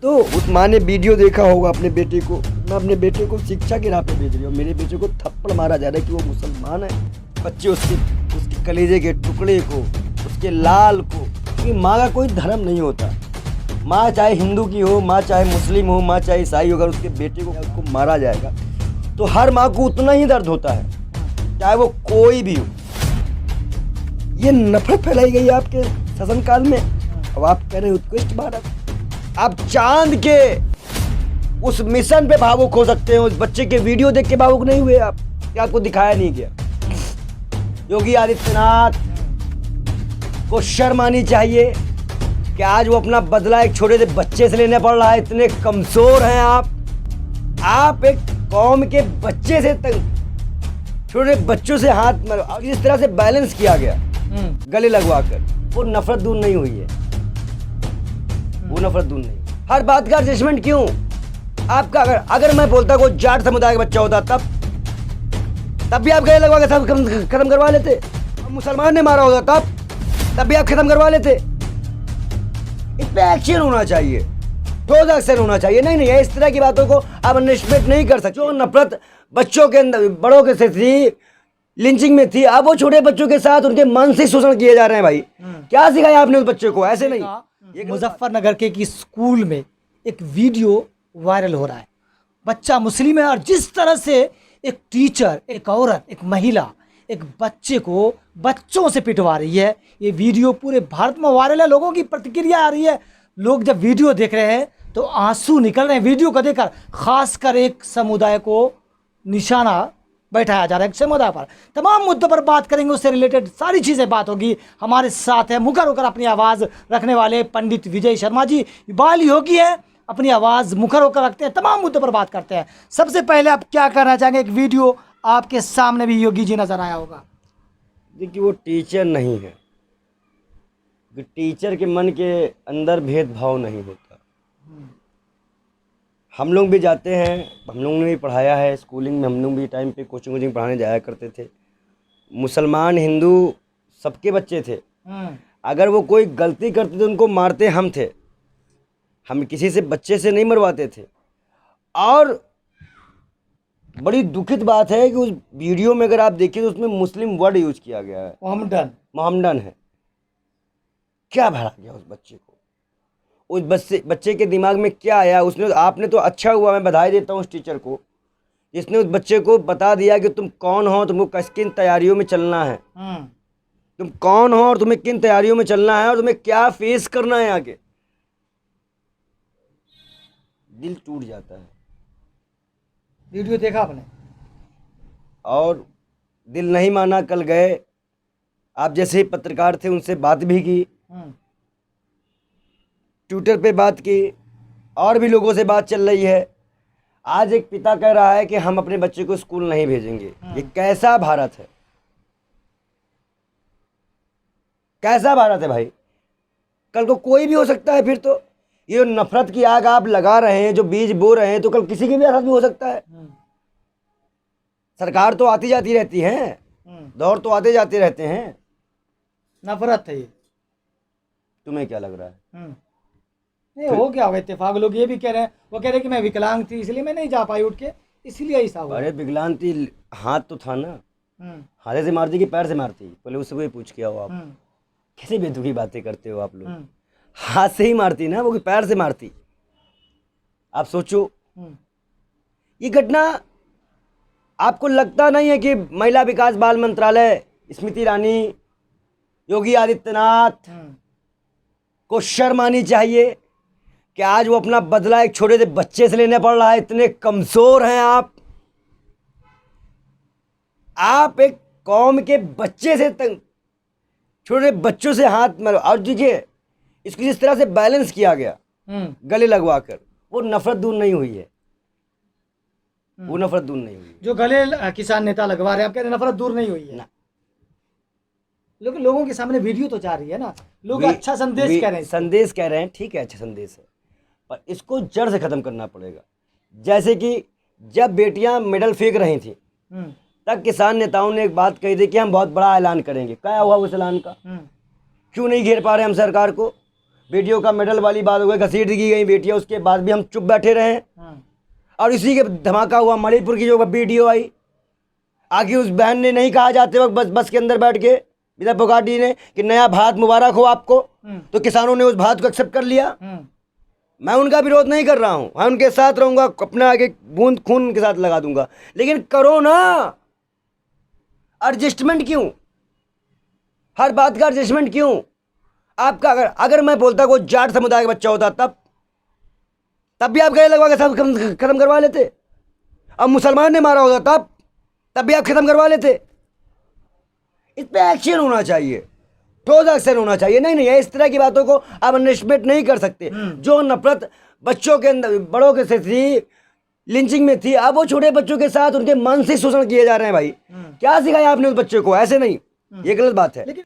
तो उस माँ ने वीडियो देखा होगा अपने बेटे को। मैं अपने बेटे को शिक्षा की राह पे भेज रही हूँ। मेरे बेटे को थप्पड़ मारा जा रहा है कि वो मुसलमान है। बच्चे उसके कलेजे के टुकड़े को, उसके लाल को, क्योंकि माँ का कोई धर्म नहीं होता। माँ चाहे हिंदू की हो, माँ चाहे मुस्लिम हो, माँ चाहे ईसाई हो, अगर उसके बेटे को उसको मारा जाएगा तो हर माँ को उतना ही दर्द होता है, चाहे वो कोई भी हो। ये नफरत फैलाई गई है आपके शासनकाल में। अब आप कह रहे हैं उत्कृष्ट भारत। आप चांद के उस मिशन पे भावुक हो सकते हैं, उस बच्चे के वीडियो देख के भावुक नहीं हुए आप? क्या आपको दिखाया नहीं गया? योगी आदित्यनाथ को शर्म आनी चाहिए कि आज वो अपना बदला एक छोटे से बच्चे से लेने पड़ रहा है। इतने कमजोर हैं आप एक कौम के बच्चे से छोटे बच्चों से हाथ जिस तरह से बैलेंस किया गया गले लगवाकर, वो नफरत दूर नहीं हुई है। वो नफरत दूर नहीं। हर बात का एडजस्टमेंट क्यों आपका? अगर मैं बोलता कोई जाट समुदाय का बच्चा होता तब भी आप गले लगवा के सब खत्म करवा लेते। मुसलमान ने मारा होता तब भी आप खत्म करवा लेते। इस पे एक्शन होना चाहिए, ठोस एक्शन होना चाहिए। नहीं, इस तरह की बातों को आप अंडरस्टैंड नहीं कर सकते। जो नफरत बच्चों के अंदर, बड़ों के से थी, लिंचिंग में थी, अब वो छोटे बच्चों के साथ उनके मानसिक शोषण किए जा रहे हैं। भाई क्या सिखाया आपने उस बच्चे को? ऐसे नहीं। मुजफ्फरनगर के स्कूल में एक वीडियो वायरल हो रहा है। बच्चा मुस्लिम है और जिस तरह से एक टीचर, एक औरत, एक महिला एक बच्चे को बच्चों से पिटवा रही है, ये वीडियो पूरे भारत में वायरल है। लोगों की प्रतिक्रिया आ रही है। लोग जब वीडियो देख रहे हैं तो आंसू निकल रहे हैं वीडियो को देखकर। खासकर एक समुदाय को निशाना बैठाया जा रहा है, एक समुदाय पर। तमाम मुद्दों पर बात करेंगे, उससे रिलेटेड सारी चीज़ें बात होगी। हमारे साथ है मुखर होकर अपनी आवाज़ रखने वाले पंडित विजय शर्मा जी। बाल योगी है, अपनी आवाज़ मुखर होकर रखते हैं, तमाम मुद्दों पर बात करते हैं। सबसे पहले आप क्या करना चाहेंगे? एक वीडियो आपके सामने भी योगी जी नजर आया होगा। देखिए, वो टीचर नहीं है। टीचर के मन के अंदर भेदभाव नहीं होता। हम लोग भी जाते हैं, हम लोगों ने भी पढ़ाया है स्कूलिंग में। हम लोग भी टाइम पे कोचिंग पढ़ाने जाया करते थे। मुसलमान हिंदू सबके बच्चे थे। अगर वो कोई गलती करते थे उनको मारते हम थे। हम किसी से बच्चे से नहीं मरवाते थे। और बड़ी दुखित बात है कि उस वीडियो में अगर आप देखिए तो उसमें मुस्लिम वर्ड यूज किया गया है। मोहम्मदन है। क्या भरा गया उस बच्चे को? उस बच्चे के दिमाग में क्या आया? आपने तो अच्छा हुआ, मैं बधाई देता हूँ उस टीचर को, जिसने उस बच्चे को बता दिया कि तुम कौन हो, तुमको किन तैयारियों में चलना है, तुम कौन हो और तुम्हें किन तैयारियों में चलना है और तुम्हें क्या फेस करना है आगे। दिल टूट जाता है। वीडियो देखा आपने? और दिल नहीं माना। कल गए, आप जैसे ही पत्रकार थे उनसे बात भी की, ट्विटर पे बात की, और भी लोगों से बात चल रही है। आज एक पिता कह रहा है कि हम अपने बच्चे को स्कूल नहीं भेजेंगे। ये कैसा भारत है? कैसा भारत है भाई? कल को कोई भी हो सकता है। फिर तो ये नफरत की आग आप लगा रहे हैं, जो बीज बो रहे हैं, तो कल किसी के भी साथ भी हो सकता है। सरकार तो आती जाती रहती है, दौर तो आते जाते रहते हैं। नफरत है ये। तुम्हें क्या लग रहा है? नहीं हो क्या होगा इत्तेफाक? लोग ये भी कह रहे हैं, वो कह रहे हैं कि मैं विकलांग थी इसलिए मैं नहीं जा पाई उठ के, इसलिए ऐसा हुआ। अरे विकलांग थी, हाथ तो था ना। हाथे से मारती कि पैर से मारती? पहले उससे कोई पूछ किया हो आप? कैसी बेतुकी बातें करते हो आप लोग। हाथ से ही मारती ना, वो कि पैर से मारती? आप सोचो, ये घटना आपको लगता नहीं है कि महिला विकास बाल मंत्रालय, स्मृति ईरानी, योगी आदित्यनाथ को शर्म आनी चाहिए कि आज वो अपना बदला एक छोटे से बच्चे से लेने पड़ रहा है? इतने कमजोर हैं आप एक कौम के बच्चे से छोटे बच्चों से हाथ और देखिए, इसको जिस तरह से बैलेंस किया गया गले लगवाकर, वो नफरत दूर नहीं हुई है। वो नफरत दूर नहीं हुई। जो गले किसान नेता लगवा रहे हैं, आप कह रहे हैं नफरत दूर नहीं हुई है ना? लेकिन लोगों के सामने वीडियो तो जा रही है ना, लोग अच्छा संदेश कह रहे हैं। संदेश कह रहे हैं, ठीक है, अच्छा संदेश है, पर इसको जड़ से खत्म करना पड़ेगा। जैसे कि जब बेटियां मेडल फेंक रही थी तब किसान नेताओं ने एक बात कही थी कि हम बहुत बड़ा ऐलान करेंगे। क्या हुआ उस ऐलान का? क्यों नहीं घेर पा रहे हम सरकार को? वीडियो का मेडल वाली बात हो गई, घसीट दी गई बेटियां, उसके बाद भी हम चुप बैठे रहे। और इसी के धमाका हुआ मणिपुर की जो वीडियो आई, आगे उस बहन ने नहीं कहा जाते वक्त बस के अंदर बैठ के विद्या फोगाटी ने कि नया भारत मुबारक हो आपको, तो किसानों ने उस भारत को एक्सेप्ट कर लिया। मैं उनका विरोध नहीं कर रहा हूं, मैं उनके साथ रहूंगा, अपना आगे बूंद खून के साथ लगा दूंगा, लेकिन करो ना एडजस्टमेंट। क्यों हर बात का एडजस्टमेंट क्यों? आपका अगर मैं बोलता कोई जाट समुदाय का बच्चा होता तब भी आप गले लगवा के सब खत्म करवा लेते। अब मुसलमान ने मारा होता तब भी आप खत्म करवा लेते। इस पे एक्शन होना चाहिए, ठोस एक्शन होना चाहिए। नहीं इस तरह की बातों को आप अंडरएस्टिमेट नहीं कर सकते। जो नफरत बच्चों के अंदर बड़ों के से थी, लिंचिंग में थी, अब वो छोटे बच्चों के साथ उनके मानसिक शोषण किए जा रहे हैं। भाई क्या सिखाया आपने उस बच्चे को? ऐसे नहीं, ये गलत बात है। लेकिन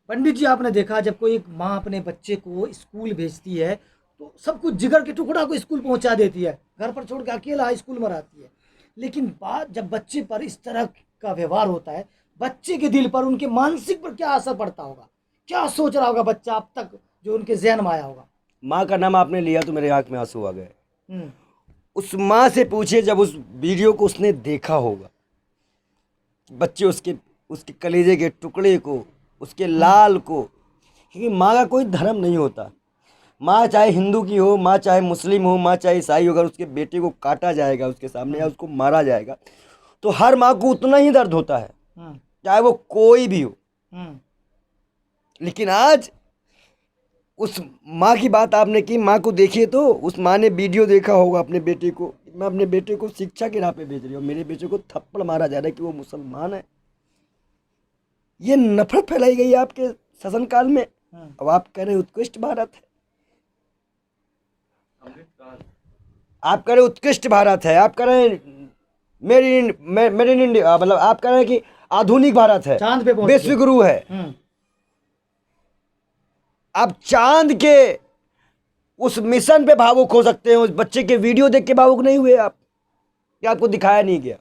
पंडित जी, आपने देखा जब कोई एक माँ अपने बच्चे को स्कूल भेजती है तो सब कुछ जिगर के टुकड़ा को स्कूल पहुंचा देती है, घर पर छोड़ के अकेला स्कूल में रहती है। लेकिन बात जब बच्चे पर इस तरह का व्यवहार होता है, बच्चे के दिल पर, उनके मानसिक पर क्या असर पड़ता होगा? क्या सोच रहा होगा बच्चा अब तक जो उनके जहन में आया होगा? माँ का नाम आपने लिया तो मेरे आंख में आंसू आ गए। उस माँ से पूछिए जब उस वीडियो को उसने देखा होगा, बच्चे उसके कलेजे के टुकड़े को, उसके लाल को, क्योंकि माँ का कोई धर्म नहीं होता। माँ चाहे हिंदू की हो, माँ चाहे मुस्लिम हो, माँ चाहे ईसाई हो, अगर उसके बेटे को काटा जाएगा उसके सामने या उसको मारा जाएगा तो हर माँ को उतना ही दर्द होता है, चाहे वो कोई भी हो। लेकिन आज उस माँ की बात आपने की, माँ को देखिए तो उस माँ ने वीडियो देखा होगा अपने बेटे को, मैं अपने बेटे को शिक्षा की राह पे भेज रही हूँ, मेरे बेटे को थप्पड़ मारा जा रहा है कि वो मुसलमान है। ये नफरत फैलाई गई है आपके शासनकाल में। अब आप कह रहे उत्कृष्ट भारत है, आप कह रहे उत्कृष्ट भारत है, आप कह रहे मेड इन इंडिया, मतलब आप कह रहे हैं कि आधुनिक भारत है, चांद पे विश्व गुरु है। आप चांद के उस मिशन पे भावुक हो सकते हैं, उस बच्चे के वीडियो देख के भावुक नहीं हुए आप? क्या आपको दिखाया नहीं गया?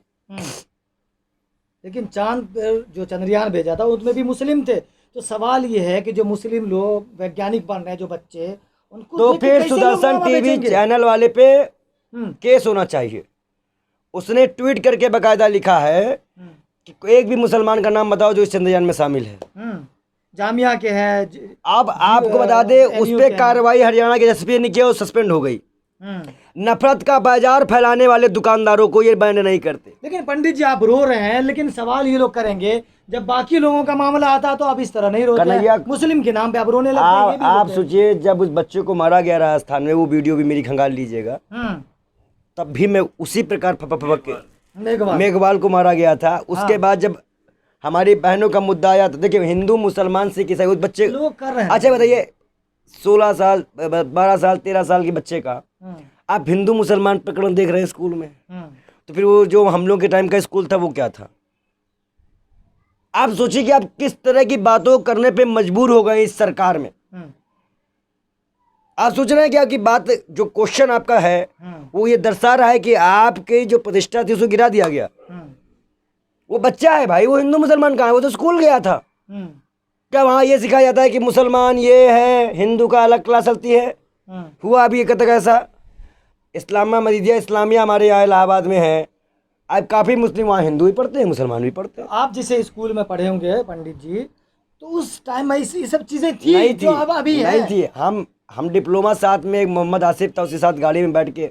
लेकिन चांद पर जो चंद्रयान भेजा था उसमें भी मुस्लिम थे। तो सवाल ये है कि जो मुस्लिम लोग वैज्ञानिक बन रहे हैं, जो बच्चे, उनको तो फिर सुदर्शन टीवी चैनल वाले पे केस होना चाहिए। उसने ट्वीट करके बकायदा लिखा है कि एक भी मुसलमान का नाम बताओ जो इस चंद्रयान में शामिल है। जामिया के हैं। अब आपको बता दे उस पर कार्रवाई हरियाणा के एसपी ने किया, सस्पेंड हो गई। नफरत का बाजार फैलाने वाले दुकानदारों को ये बैन नहीं करते। लेकिन पंडित जी, आप रो रहे हैं, लेकिन सवाल ये लोग करेंगे जब बाकी लोगों का मामला आता तो आप इस तरह नहीं रोते हैं। मुस्लिम के नाम पे आप रोने लगते हैं। आप सोचिए जब उस बच्चे को मारा गया राजस्थान में, वो वीडियो भी मेरी खंगाल लीजिएगा, तब भी मैं उसी प्रकार फपक के मेघवाल को मारा गया था। उसके बाद जब हमारी बहनों का मुद्दा आया तो देखिए हिंदू मुसलमान सिख ईसाई उस बच्चे लोग कर रहे हैं। अच्छा बताइए 16 साल 12 साल 13 साल के बच्चे का आप हिंदू मुसलमान प्रकरण देख रहे हैं स्कूल में, तो फिर वो जो हम लोग के टाइम का स्कूल था वो क्या था? आप सोचिए कि आप किस तरह की बातों करने पे मजबूर हो गए इस सरकार में। आप सोच रहे हैं कि आपकी बात जो क्वेश्चन आपका है वो ये दर्शा रहा है कि आपकी जो प्रतिष्ठा थी उसको गिरा दिया गया। वो बच्चा है भाई, वो हिंदू मुसलमान कहाँ है? वो तो स्कूल गया था। क्या वहाँ ये सिखाया जाता है कि मुसलमान ये है, हिंदू का अलग क्लास चलती है? हुआ अभी एक तक ऐसा? इस्लामा मदीदिया इस्लामिया हमारे यहाँ इलाहाबाद में है, अब काफ़ी मुस्लिम वहाँ हिंदू भी पढ़ते हैं, मुसलमान भी पढ़ते हैं। आप जिसे स्कूल में पढ़े होंगे पंडित जी, तो उस टाइम में ये सब चीज़ें थी नहीं जो अब अभी नहीं थी। हम डिप्लोमा साथ में, एक मोहम्मद आसिफ था, उसके साथ गाड़ी में बैठ के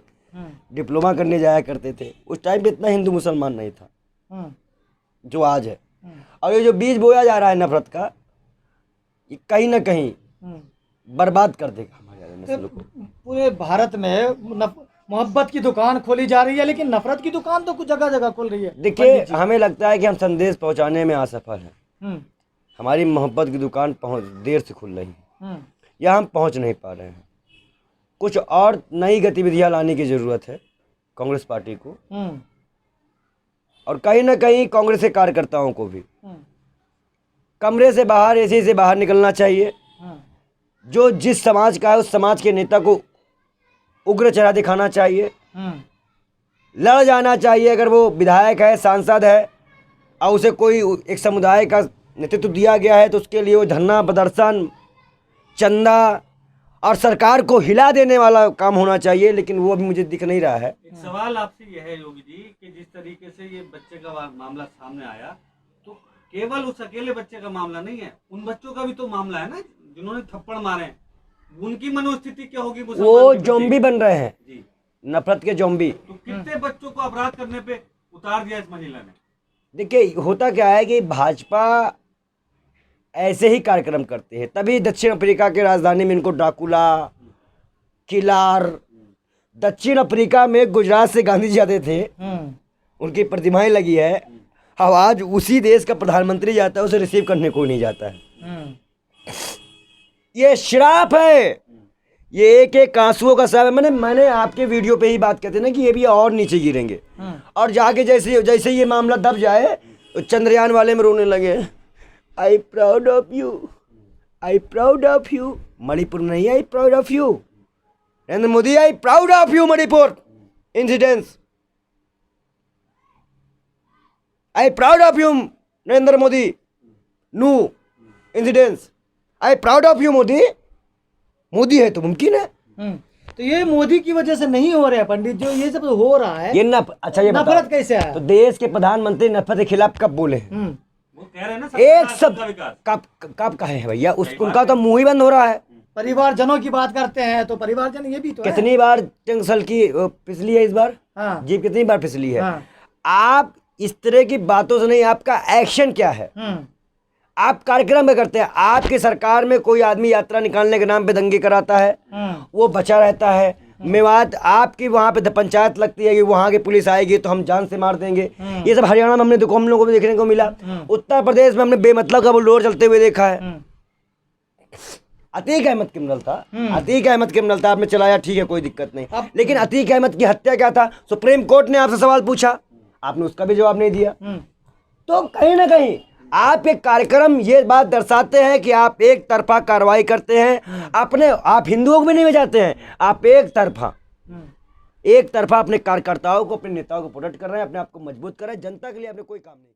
डिप्लोमा करने जाया करते थे। उस टाइम पे इतना हिंदू मुसलमान नहीं था जो आज है। और ये जो बीज बोया जा रहा है नफरत का, ये कहीं ना कहीं बर्बाद कर देगा हमारे नस्ल को। पूरे भारत में मोहब्बत की दुकान खोली जा रही है, लेकिन नफरत की दुकान तो कुछ जगह जगह खुल रही है। देखिए हमें लगता है कि हम संदेश पहुंचाने में असफल हैं। हमारी मोहब्बत की दुकान देर से खुल रही है या हम पहुंच नहीं पा रहे हैं। कुछ और नई गतिविधियां लाने की ज़रूरत है कांग्रेस पार्टी को, और कहीं ना कहीं कांग्रेस के कार्यकर्ताओं को भी कमरे से बाहर, एसी से बाहर निकलना चाहिए। जो जिस समाज का है उस समाज के नेता को उग्र चेहरा दिखाना चाहिए, लड़ जाना चाहिए। अगर वो विधायक है, सांसद है और उसे कोई एक समुदाय का नेतृत्व दिया गया है तो उसके लिए वो धरना प्रदर्शन, चंदा और सरकार को हिला देने वाला काम होना चाहिए, लेकिन वो अभी मुझे दिख नहीं रहा है। एक सवाल आपसे यह है योगी जी कि जिस तरीके से ये बच्चे का मामला सामने आया, तो केवल उस अकेले बच्चे का मामला नहीं है, उन बच्चों का भी तो मामला है ना जिन्होंने थप्पड़ मारे हैं। उनकी मनोस्थिति क्या होगी? वो जोम्बी बन रहे हैं जी, नफरत के जोम्बी। तो कितने बच्चों को अपराध करने पे उतार दिया इस महिला ने? देखिए होता क्या है कि भाजपा ऐसे ही कार्यक्रम करते हैं, तभी दक्षिण अफ्रीका की राजधानी में इनको ड्राकुला, किलार, दक्षिण अफ्रीका में गुजरात से गांधी जी आते थे, उनकी प्रतिमाएं लगी है। अब आज उसी देश का प्रधानमंत्री जाता है, उसे रिसीव करने को नहीं जाता है। ये श्राप है, ये एक एक आंसुओं का श्राप है। मैंने आपके वीडियो पे ही बात करते ना कि ये भी और नीचे गिरेंगे, और जाके जैसे ये मामला दब जाए तो चंद्रयान वाले में रोने लगे, I proud of you, I proud of you. Manipur नहीं, I proud of you Narendra Modi, I proud of you Manipur incidents, I proud of you Narendra Modi नू incidents, I proud of you Modi. Modi है तो मुमकिन है। तो ये मोदी की वजह से नहीं हो रहा है पंडित, जो ये सब हो रहा है ये अच्छा ये नफरत कैसे आया? तो देश के प्रधानमंत्री नफरत के खिलाफ कब बोले हैं? वो कह रहे हैं ना एक सब कब कहे हैं भैया? उनका तो मुंह ही बंद हो रहा है। परिवारजनों की बात करते हैं तो परिवारजन ये भी तो है। कितनी बार टेंसल की फिसली है इस बार? हाँ। जीप कितनी बार फिसली है? हाँ। आप इस तरह की बातों से नहीं, आपका एक्शन क्या है? आप कार्यक्रम में करते हैं। आपकी सरकार में कोई आदमी यात्रा निकालने के नाम पे दंगे कराता है, वो बचा रहता है। मेवात आपकी वहाँ पे पंचायत लगती है कि वहाँ की पुलिस आएगी तो हम जान से मार देंगे। ये सब हरियाणा में हमने हम लोगों को देखने को मिला। उत्तर प्रदेश में हमने बेमतलब का बुलडोजर चलते हुए देखा है। अतीक अहमद क्रिमिनल था, अतीक अहमद क्रिमिनल था, आपने चलाया, ठीक है, कोई दिक्कत नहीं। लेकिन अतीक अहमद की हत्या क्या था? सुप्रीम कोर्ट ने आपसे सवाल पूछा, आपने उसका भी जवाब नहीं दिया। तो कहीं ना कहीं आपके कार्यक्रम ये बात दर्शाते हैं कि आप एक तरफा कार्रवाई करते हैं। आप हिंदुओं को भी नहीं बचाते हैं, आप एक तरफा अपने कार्यकर्ताओं को, अपने नेताओं को प्रोटेक्ट कर रहे हैं, अपने आप को मजबूत कर रहे हैं। जनता के लिए आपने कोई काम नहीं।